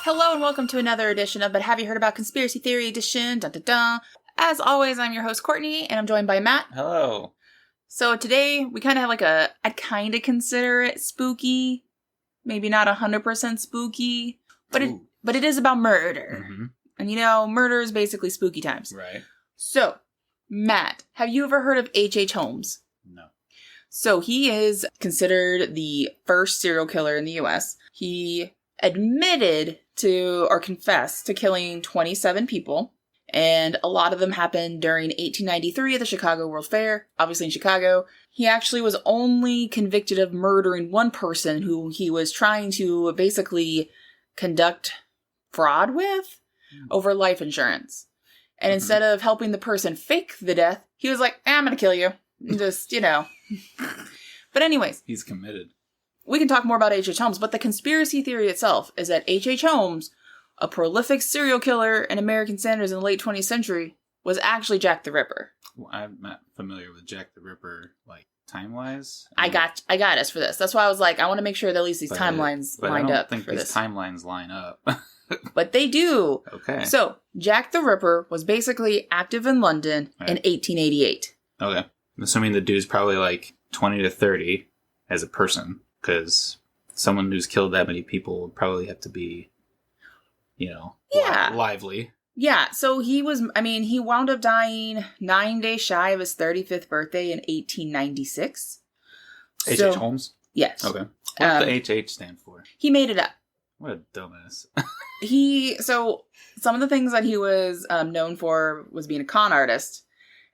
Hello and welcome to another edition of But Have You Heard About Conspiracy Theory Edition? Dun, dun, dun. As always, I'm your host, Courtney, and I'm joined by Matt. Hello. So today, we kind of have like I'd kind of consider it spooky. Maybe not 100% spooky, but it is about murder. Mm-hmm. And you know, murder is basically spooky times. Right. So, Matt, have you ever heard of H.H. Holmes? No. So he is considered the first serial killer in the U.S. He admitted to, or confessed to killing 27 people. And a lot of them happened during 1893 at the Chicago World's Fair, obviously in Chicago. He actually was only convicted of murdering one person who he was trying to basically conduct fraud with over life insurance. And instead of helping the person fake the death, he was like, I'm going to kill you. Just, you know. But anyways. He's committed. We can talk more about H.H. Holmes, but the conspiracy theory itself is that H.H. Holmes, a prolific serial killer and American senators in the late 20th century, was actually Jack the Ripper. Well, I'm not familiar with Jack the Ripper, like, time-wise. I got us for this. That's why I was like, I want to make sure that at least these timelines lined up for this. I don't think these timelines line up. But they do. Okay. So, Jack the Ripper was basically active in London in 1888. Okay. I'm assuming the dude's probably like 20 to 30 as a person, because someone who's killed that many people would probably have to be, you know, lively. Yeah, so he wound up dying 9 days shy of his 35th birthday in 1896. H.H. Holmes? Yes. Okay. What does the HH stand for? He made it up. What a dumbass. So some of the things that he was known for was being a con artist.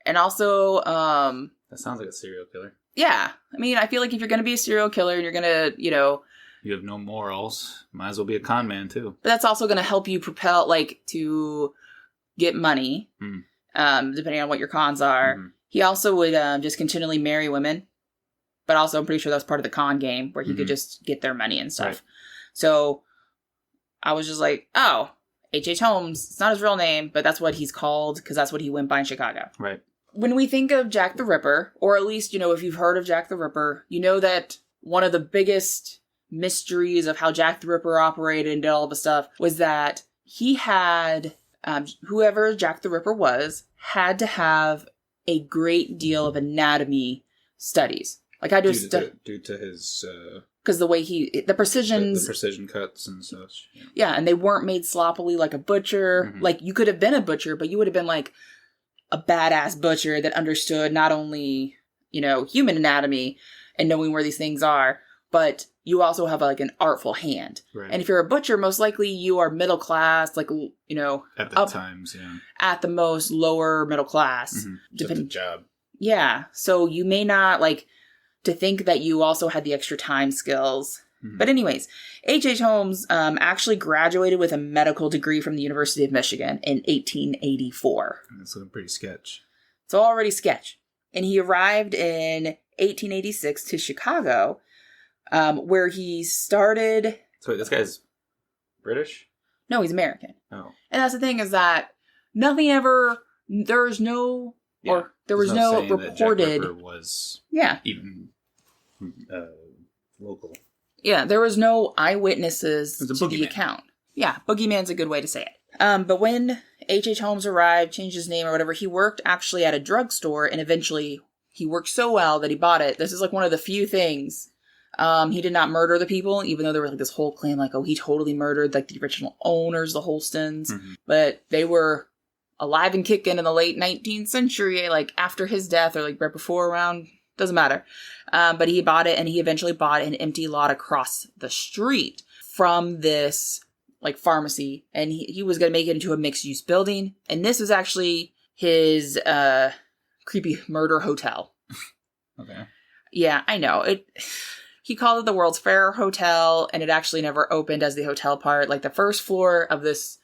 And also... that sounds like a serial killer. Yeah. I mean, I feel like if you're going to be a serial killer and you're going to, you know... You have no morals. Might as well be a con man, too. But that's also going to help you propel, like, to get money, depending on what your cons are. Mm. He also would just continually marry women. But also, I'm pretty sure that was part of the con game, where he could just get their money and stuff. Right. So, I was just like, oh, H.H. Holmes. It's not his real name, but that's what he's called, because that's what he went by in Chicago. Right. When we think of Jack the Ripper, or at least, you know, if you've heard of Jack the Ripper, you know that one of the biggest mysteries of how Jack the Ripper operated and did all the stuff was that he had, whoever Jack the Ripper was, had to have a great deal of anatomy studies. Like, I just... Due to his... Because the way the precisions... The precision cuts and such. Yeah, and they weren't made sloppily like a butcher. Mm-hmm. Like, you could have been a butcher, but you would have been like a badass butcher that understood not only, you know, human anatomy and knowing where these things are, but you also have like an artful hand. Right. And if you're a butcher, most likely you are middle class, like, you know... At the times, yeah. At the most, lower middle class. Mm-hmm. Just a job. Yeah, so you may not, like... to think that you also had the extra time skills. Mm-hmm. But anyways, H.H. Holmes actually graduated with a medical degree from the University of Michigan in 1884. That's looking pretty sketch. It's already sketch. And he arrived in 1886 to Chicago, where he started... So wait, this guy's British? No, he's American. Oh. And that's the thing, is that nothing ever... There's no... Yeah. Or there was no reported... That Jack Ripper was even local. Yeah, there was no eyewitnesses to the account. Yeah, boogeyman's a good way to say it. But when H.H. Holmes arrived, changed his name or whatever, he worked actually at a drugstore, and eventually he worked so well that he bought it. This is like one of the few things. He did not murder the people, even though there was like this whole claim like, oh, he totally murdered like the original owners, the Holstons. Mm-hmm. But they were... alive and kicking in the late 19th century, like after his death or like right before, around, doesn't matter. But he bought it, and he eventually bought an empty lot across the street from this like pharmacy, and he was going to make it into a mixed-use building. And this was actually his creepy murder hotel. Okay. Yeah, I know. He called it the World's Fair Hotel, and it actually never opened as the hotel part. Like the first floor of this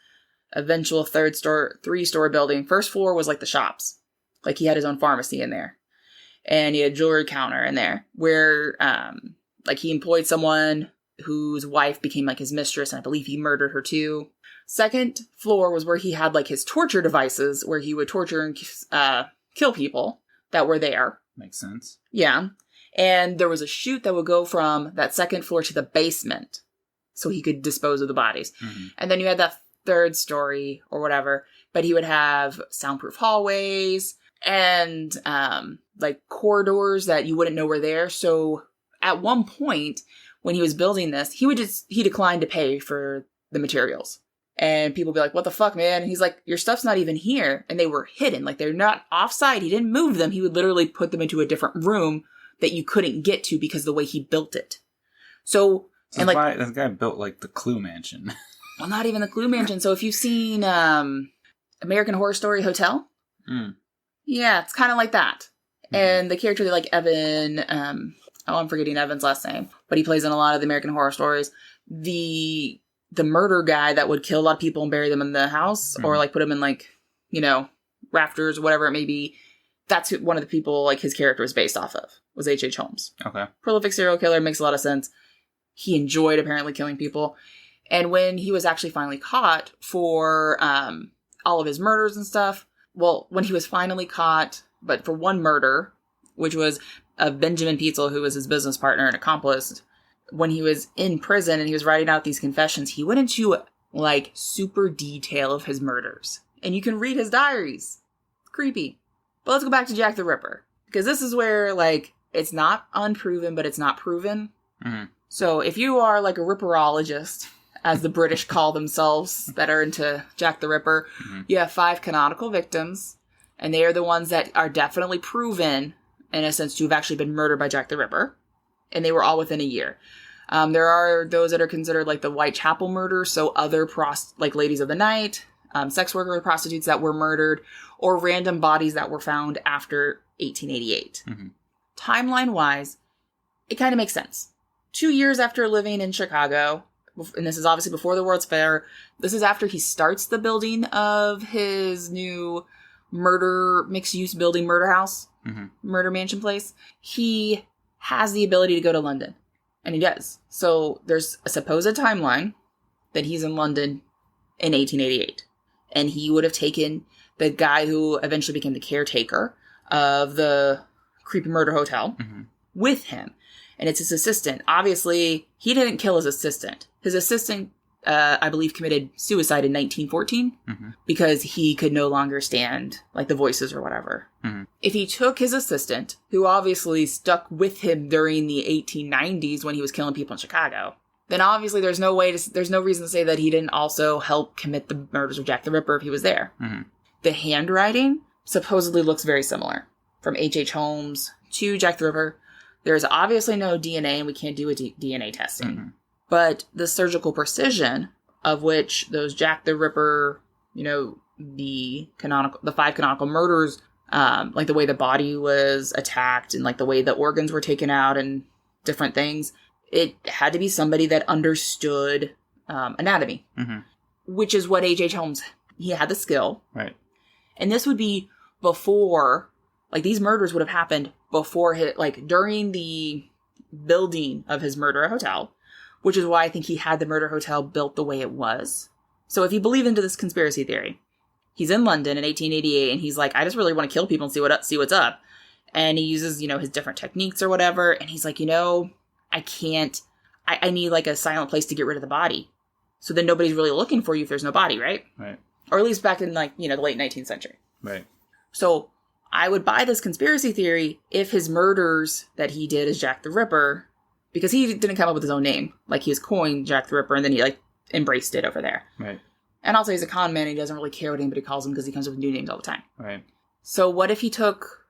eventual three-story building. First floor was like the shops. Like he had his own pharmacy in there. And he had a jewelry counter in there where, like he employed someone whose wife became like his mistress, and I believe he murdered her too. Second floor was where he had like his torture devices, where he would torture and kill people that were there. Makes sense. Yeah. And there was a chute that would go from that second floor to the basement. so he could dispose of the bodies. Mm-hmm. And then you had that third story or whatever, but he would have soundproof hallways and like corridors that you wouldn't know were there. So at one point when he was building this, he declined to pay for the materials. And people would be like, what the fuck, man? And he's like, your stuff's not even here. And they were hidden. Like, they're not offsite. He didn't move them. He would literally put them into a different room that you couldn't get to because of the way he built it. So and like... This guy built, like, the Clue Mansion. Well, not even the Clue Mansion. So if you've seen American Horror Story Hotel... Yeah, it's kind of like that. Mm-hmm. And the character, like Evan... I'm forgetting Evan's last name. But he plays in a lot of the American Horror Stories. The murder guy that would kill a lot of people and bury them in the house, or like put them in like, you know, rafters or whatever it may be. That's one of the people like his character was based off of, was H.H. Holmes. Okay. Prolific serial killer, makes a lot of sense. He enjoyed apparently killing people. And when he was actually finally caught for all of his murders and stuff, well, when he was finally caught, but for one murder, which was of Benjamin Peitzel, who was his business partner and accomplice, when he was in prison and he was writing out these confessions, he went into, like, super detail of his murders. And you can read his diaries. It's creepy. But let's go back to Jack the Ripper. Because this is where, like, it's not unproven, but it's not proven. Mm-hmm. So if you are, like, a ripperologist, as the British call themselves, that are into Jack the Ripper, you have 5 canonical victims. And they are the ones that are definitely proven, in a sense, to have actually been murdered by Jack the Ripper. And they were all within a year. There are those that are considered like the Whitechapel murder, so other like ladies of the night, sex worker prostitutes that were murdered, or random bodies that were found after 1888. Mm-hmm. Timeline-wise, it kind of makes sense. 2 years after living in Chicago, and this is obviously before the World's Fair, this is after he starts the building of his new mixed-use building murder house, murder mansion place, he has the ability to go to London. And he does. So there's a supposed timeline that he's in London in 1888. And he would have taken the guy who eventually became the caretaker of the creepy murder hotel with him. And it's his assistant. Obviously, he didn't kill his assistant. His assistant, I believe, committed suicide in 1914 because he could no longer stand, like, the voices or whatever. If he took his assistant, who obviously stuck with him during the 1890s when he was killing people in Chicago, then obviously there's no reason to say that he didn't also help commit the murders of Jack the Ripper if he was there. The handwriting supposedly looks very similar. From H.H. Holmes to Jack the Ripper. There's obviously no DNA, and we can't do a DNA testing. But the surgical precision of which those Jack the Ripper, you know, the 5 canonical murders, like the way the body was attacked and like the way the organs were taken out and different things, it had to be somebody that understood anatomy, which is what H.H. Holmes, he had the skill. Right. And this would be before, like these murders would have happened before, like during the building of his murder hotel, which is why I think he had the murder hotel built the way it was. So if you believe into this conspiracy theory, he's in London in 1888, and he's like, I just really want to kill people and see what's up. And he uses, you know, his different techniques or whatever. And he's like, you know, I need like a silent place to get rid of the body. So then nobody's really looking for you if there's no body, right? Right. Or at least back in like, you know, the late 19th century. Right. So I would buy this conspiracy theory if his murders that he did as Jack the Ripper, because he didn't come up with his own name. Like, he was coined Jack the Ripper, and then he, like, embraced it over there. Right. And also, he's a con man, and he doesn't really care what anybody calls him because he comes up with new names all the time. Right. So what if he took,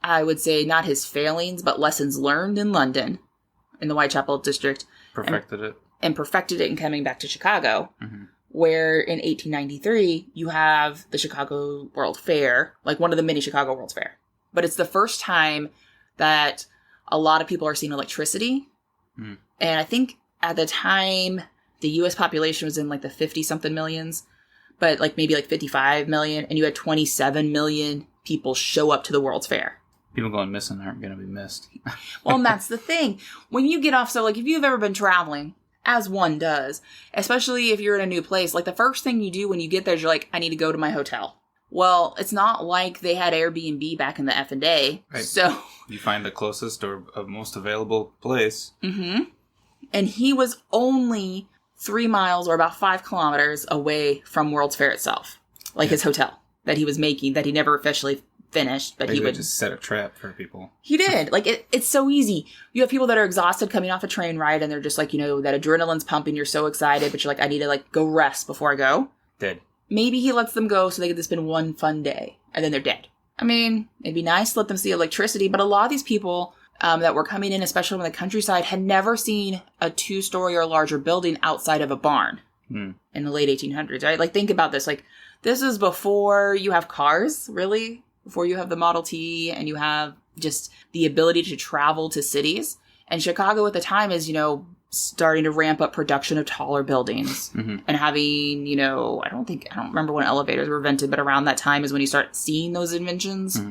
I would say, not his failings, but lessons learned in London, in the Whitechapel district. Perfected it and coming back to Chicago, where in 1893, you have the Chicago World Fair, like one of the many Chicago World's Fair. But it's the first time that a lot of people are seeing electricity. And I think at the time, the U.S. population was in like the 50-something millions, but like maybe like 55 million, and you had 27 million people show up to the World's Fair. People going missing aren't going to be missed. Well, and that's the thing. When you get off, so like if you've ever been traveling, as one does, especially if you're in a new place, like the first thing you do when you get there is you're like, I need to go to my hotel. Well, it's not like they had Airbnb back in the effing day. Right. So you find the closest or most available place. And he was only 3 miles or about 5 kilometers away from World's Fair itself. Like his hotel that he was making, that he never officially finished, but he would just set a trap for people. He did. Like, it's so easy. You have people that are exhausted coming off a train ride, and they're just like, that adrenaline's pumping, you're so excited, but you're like, I need to, like, go rest before I go. Dead. Maybe he lets them go so they get to spend one fun day, and then they're dead. I mean, it'd be nice to let them see electricity, but a lot of these people that were coming in, especially from the countryside, had never seen a 2-story or larger building outside of a barn in the late 1800s, right? Like, think about this. Like, this is before you have cars, really? Before you have the Model T and you have just the ability to travel to cities. And Chicago at the time is, starting to ramp up production of taller buildings and having, I don't remember when elevators were invented, but around that time is when you start seeing those inventions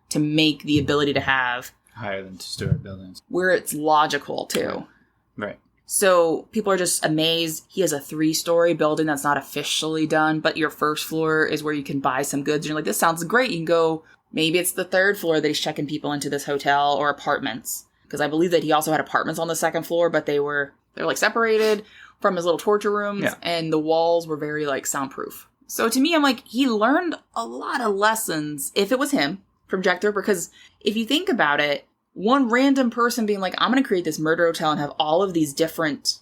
to make the ability to have higher than 2-story buildings where it's logical too. Right. So people are just amazed. He has a 3-story building that's not officially done, but your first floor is where you can buy some goods. And you're like, this sounds great. You can go, maybe it's the 3rd floor that he's checking people into this hotel or apartments. Because I believe that he also had apartments on the 2nd floor, but they're like separated from his little torture rooms. Yeah. And the walls were very like soundproof. So to me, I'm like, he learned a lot of lessons, if it was him, from Jack the Ripper. Because if you think about it, one random person being like, I'm going to create this murder hotel and have all of these different...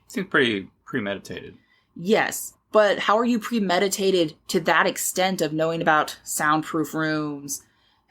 Seems pretty premeditated. Yes. But how are you premeditated to that extent of knowing about soundproof rooms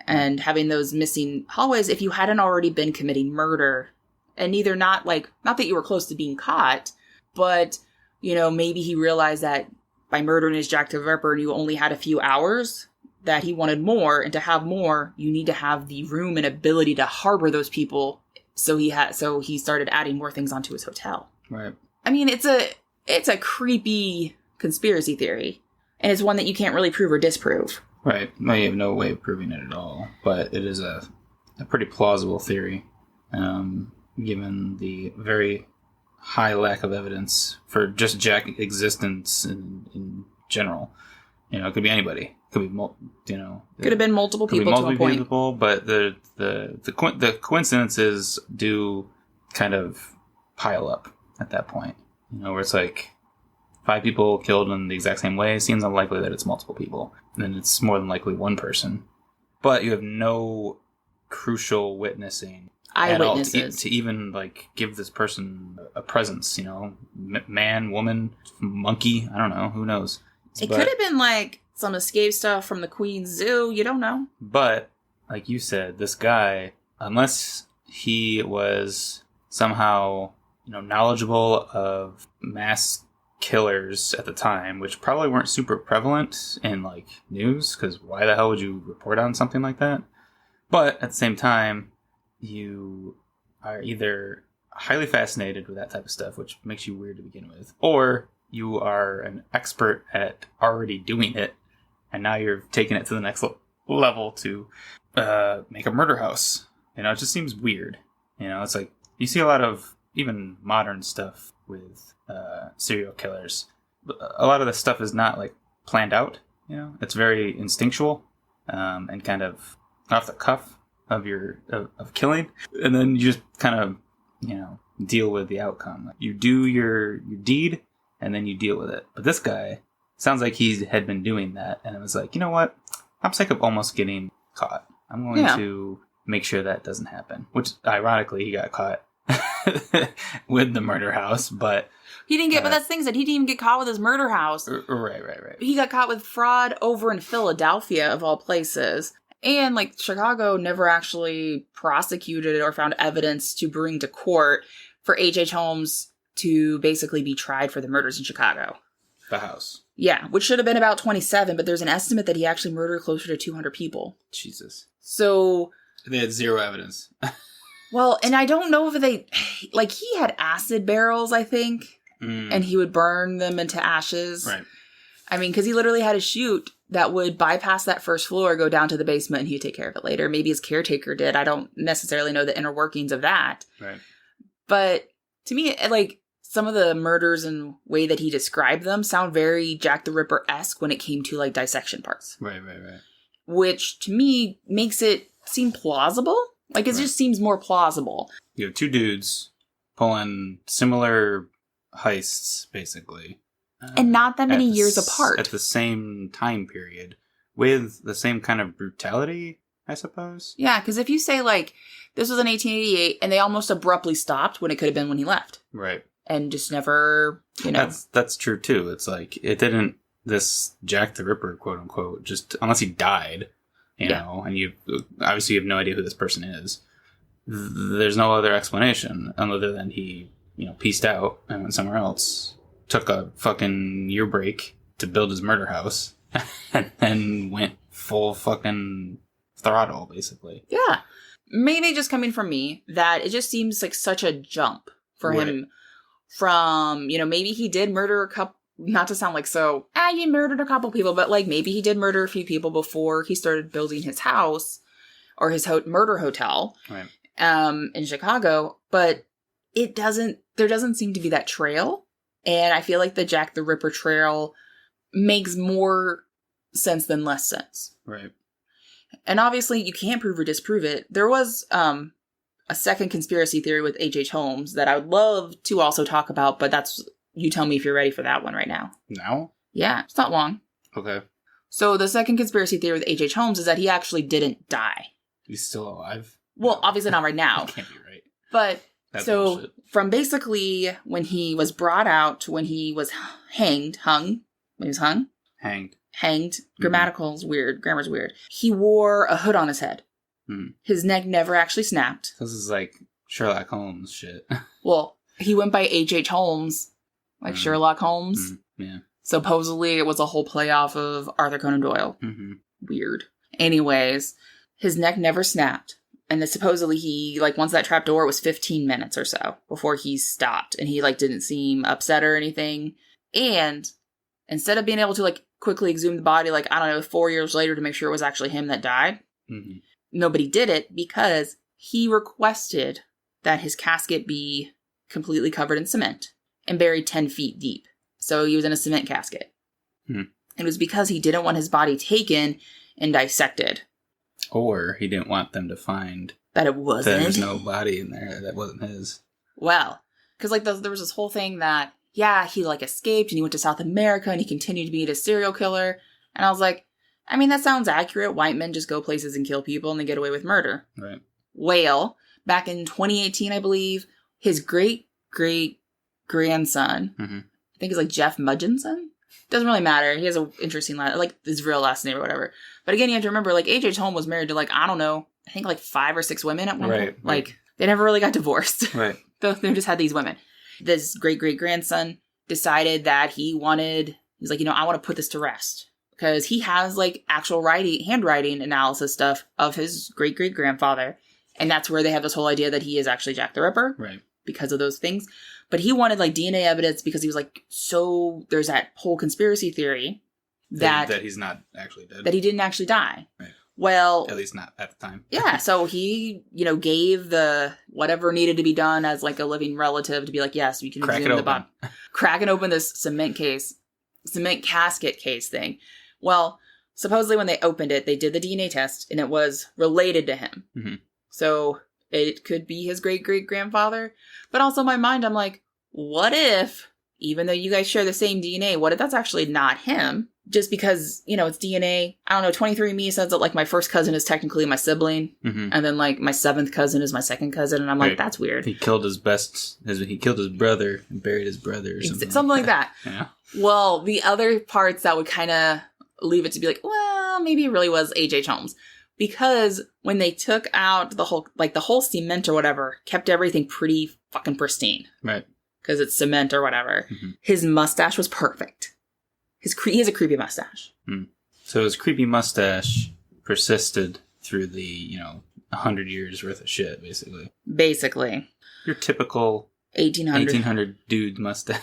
and having those missing hallways if you hadn't already been committing murder? And not that you were close to being caught, but, maybe he realized that by murdering his Jack the Ripper and you only had a few hours, that he wanted more, and to have more, you need to have the room and ability to harbor those people. So he started adding more things onto his hotel. Right. I mean, it's a creepy conspiracy theory, and it's one that you can't really prove or disprove. Right. Well, you have no way of proving it at all, but it is a pretty plausible theory, given the very high lack of evidence for just Jack's existence in general. It could be anybody. Could be, could have been multiple people to a point. People, but the coincidences do kind of pile up at that point. Where it's like 5 people killed in the exact same way. It seems unlikely that it's multiple people. And then it's more than likely one person. But you have no crucial witnessing. Eyewitnesses. To even give this person a presence. Man, woman, monkey. I don't know. Who knows? It could have been some escape stuff from the Queen's Zoo. You don't know. But, like you said, this guy, unless he was somehow, knowledgeable of mass killers at the time, which probably weren't super prevalent in, news, because why the hell would you report on something like that? But, at the same time, you are either highly fascinated with that type of stuff, which makes you weird to begin with, or you are an expert at already doing it, and now you're taking it to the next level to make a murder house. It just seems weird. It's like, you see a lot of even modern stuff with serial killers. A lot of the stuff is not, planned out. It's very instinctual and kind of off the cuff of of killing. And then you just kind of, deal with the outcome. You do your deed, and then you deal with it. But this guy sounds like he had been doing that, and it was like, you know what? I'm sick of almost getting caught. I'm going to make sure that doesn't happen. Which, ironically, he got caught with the murder house, but... He didn't get, but that's things that he didn't even get caught with his murder house. Right. He got caught with fraud over in Philadelphia, of all places. And, Chicago never actually prosecuted or found evidence to bring to court for H.H. Holmes to basically be tried for the murders in Chicago. The house. Yeah, which should have been about 27, but there's an estimate that he actually murdered closer to 200 people. Jesus. So... They had zero evidence. Well, and I don't know if they... he had acid barrels, I think, and he would burn them into ashes. Right. I mean, because he literally had a chute that would bypass that first floor, go down to the basement, and he'd take care of it later. Maybe his caretaker did. I don't necessarily know the inner workings of that. Right. But to me, some of the murders and way that he described them sound very Jack the Ripper-esque when it came to, dissection parts. Right. Which, to me, makes it seem plausible. It just seems more plausible. You have 2 dudes pulling similar heists, basically. And not that many years apart. At the same time period. With the same kind of brutality, I suppose. Yeah, because if you say, like, this was in 1888, and they almost abruptly stopped when it could have been when he left. Right. And just never, That's true, too. It's like, it didn't, this Jack the Ripper, quote unquote, just, unless he died, you know, and you have no idea who this person is. There's no other explanation other than he, pieced out and went somewhere else. Took a fucking year break to build his murder house. And then went full fucking throttle, basically. Yeah. Maybe just coming from me, that it just seems like such a jump for him from, maybe he did murder a couple, not to sound like he murdered a couple people, but like maybe he did murder a few people before he started building his house or his murder hotel in Chicago. But there doesn't seem to be that trail. And I feel like the Jack the Ripper trail makes more sense than less sense. Right. And obviously, you can't prove or disprove it. There was a second conspiracy theory with H.H. Holmes that I would love to also talk about, but you tell me if you're ready for that one right now. Now? Yeah, it's not long. Okay. So the second conspiracy theory with H.H. Holmes is that he actually didn't die. He's still alive? Well, obviously not right now. That can't be right. But That's so bullshit. From basically when he was brought out to when he was hanged. Grammatical's weird. Grammar's weird. He wore a hood on his head. His neck never actually snapped. This is like Sherlock Holmes shit. Well, he went by H.H. Holmes, like Sherlock Holmes. Yeah. Supposedly it was a whole play off of Arthur Conan Doyle. Weird. Anyways, his neck never snapped. And then supposedly he, once that trap door was 15 minutes or so before he stopped. And he, didn't seem upset or anything. And instead of being able to, quickly exhume the body, 4 years later to make sure it was actually him that died, nobody did it because he requested that his casket be completely covered in cement and buried 10 feet deep. So he was in a cement casket. It was because he didn't want his body taken and dissected. Or he didn't want them to find that it wasn't. There was no body in there that wasn't his. Well, because there was this whole thing that, he escaped and he went to South America and he continued to be a serial killer. And I was like, I mean, that sounds accurate. White men just go places and kill people and they get away with murder. Right. Well, back in 2018, I believe, his great-great-grandson, I think it's Jeff Mudgett. Doesn't really matter. He has an interesting his real last name or whatever. But again, you have to remember, H.H. Holmes was married to, I don't know, I think 5 or 6 women at one point. Right. They never really got divorced. Right. They just had these women. This great-great-grandson decided that he's I want to put this to rest. Because he has, actual handwriting analysis stuff of his great-great-grandfather. And that's where they have this whole idea that he is actually Jack the Ripper. Right. Because of those things. But he wanted, DNA evidence because he was there's that whole conspiracy theory that he's not actually dead. That he didn't actually die. Right. Well, at least not at the time. Yeah, so he, gave the whatever needed to be done as a living relative to be yes, we can exhume the body. Cracking open this cement casket case thing. Well, supposedly when they opened it, they did the DNA test and it was related to him. So it could be his great-great-grandfather. But also in my mind, I'm what if, even though you guys share the same DNA, what if that's actually not him? Just because, it's DNA. I don't know, 23andMe says that, my first cousin is technically my sibling. And then, my 7th cousin is my second cousin. And I'm that's weird. He killed his brother and buried his brother or something. Something like that. Yeah. Well, the other parts that would kind of leave it to be well, maybe it really was H.H. Holmes. Because when they took out the whole cement or whatever, kept everything pretty fucking pristine. Right. Because it's cement or whatever. His mustache was perfect. He has a creepy mustache. So his creepy mustache persisted through the, 100 years worth of shit, basically. Basically. Your typical 1800 dude mustache.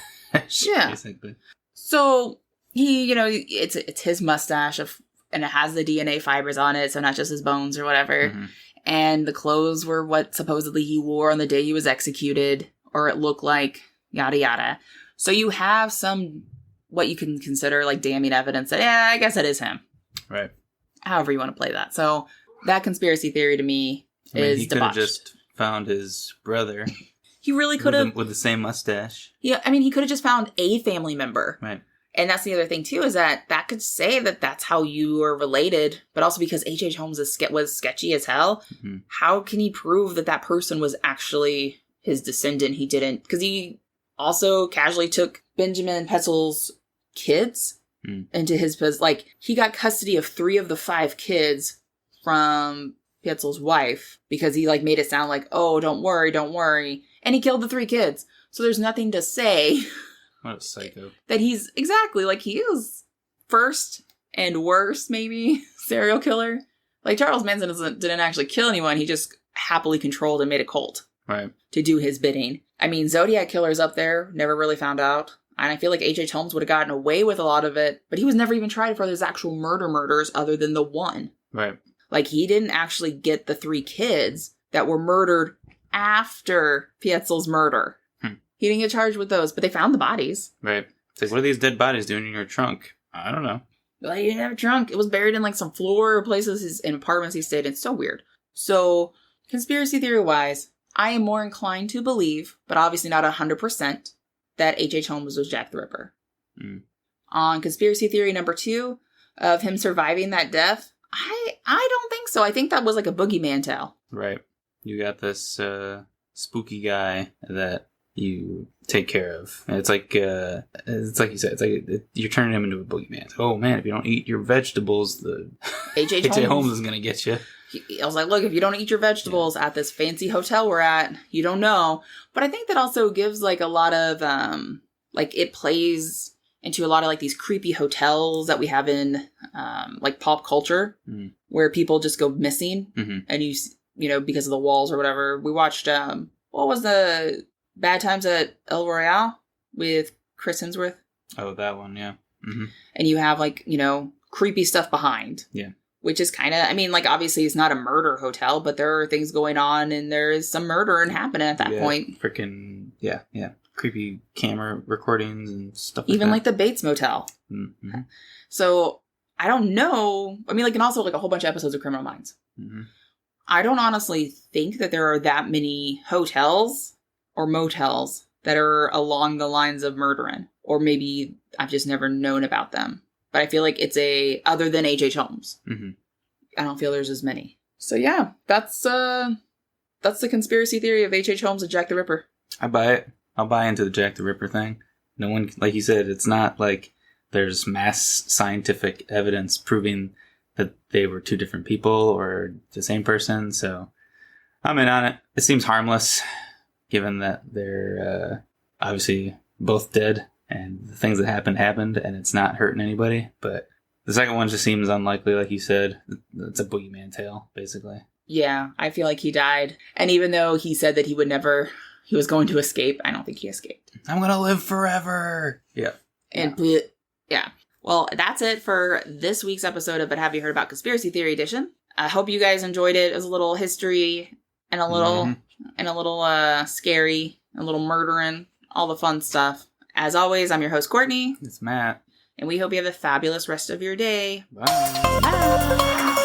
Yeah. Basically. So he, it's his mustache and it has the DNA fibers on it, so not just his bones or whatever. And the clothes were what supposedly he wore on the day he was executed, or it looked like, yada yada. So you have some, what you can consider damning evidence that, I guess that is him. Right. However you want to play that. So that conspiracy theory to me is he debauched. could have just found his brother He really could have... With the same mustache. Yeah, I mean, he could have just found a family member. Right. And that's the other thing, too, is that could say that that's how you are related, but also because H.H. Holmes was sketchy as hell, how can he prove that person was actually his descendant? He didn't, because he also casually took Benjamin Petzl's kids into his, he got custody of 3 of the 5 kids from Petzl's wife, because he, made it sound like, oh, don't worry, and he killed the 3 kids. So there's nothing to say... What a psycho. That he's, exactly, he is first and worst, maybe, serial killer. Charles Manson didn't actually kill anyone, he just happily controlled and made a cult. Right. To do his bidding. I mean, Zodiac Killer's up there, never really found out. And I feel like H.H. Holmes would have gotten away with a lot of it, but he was never even tried for his actual murders other than the one. Right. He didn't actually get the 3 kids that were murdered after Petzl's murder. He didn't get charged with those, but they found the bodies. Right. It's what are these dead bodies doing in your trunk? I don't know. He didn't have a trunk. It was buried in some floor places in apartments he stayed in. It's so weird. So, conspiracy theory-wise, I am more inclined to believe, but obviously not 100%, that H.H. Holmes was Jack the Ripper. On conspiracy theory number 2, of him surviving that death, I don't think so. I think that was a boogeyman tale. Right. You got this spooky guy that you take care of. And it's like you said, you're turning him into a boogeyman. Oh man, if you don't eat your vegetables, the H.H. Holmes is going to get you. I was like, look, if you don't eat your vegetables at this fancy hotel we're at, you don't know. But I think that also gives a lot of, it plays into a lot of these creepy hotels that we have in, pop culture, where people just go missing. And you because of the walls or whatever. We watched, what was the Bad Times at El Royale with Chris Hemsworth? Oh, that one, yeah. And you have, creepy stuff behind. Yeah. Which is kind of, obviously it's not a murder hotel, but there are things going on and there is some murdering happening at that point. Freaking, yeah. Creepy camera recordings and stuff Even that. the Bates Motel. So, I don't know. And also a whole bunch of episodes of Criminal Minds. I don't honestly think that there are that many hotels or motels that are along the lines of murdering. Or maybe I've just never known about them. But I feel like it's other than H.H. Holmes. I don't feel there's as many. So yeah, that's the conspiracy theory of H.H. Holmes and Jack the Ripper. I buy it. I'll buy into the Jack the Ripper thing. No one, like you said, it's not there's mass scientific evidence proving that they were 2 different people or the same person. So I'm in on it. It seems harmless, given that they're obviously both dead and the things that happened and it's not hurting anybody. But the second one just seems unlikely, like you said. It's a boogeyman tale, basically. Yeah, I feel like he died. And even though he said that he was going to escape, I don't think he escaped. I'm going to live forever. Yeah. Yeah. Well, that's it for this week's episode of But Have You Heard About Conspiracy Theory Edition. I hope you guys enjoyed it. It was a little history and a little scary, a little murdering, all the fun stuff. As always, I'm your host, Courtney. It's Matt. And we hope you have a fabulous rest of your day. Bye. Bye.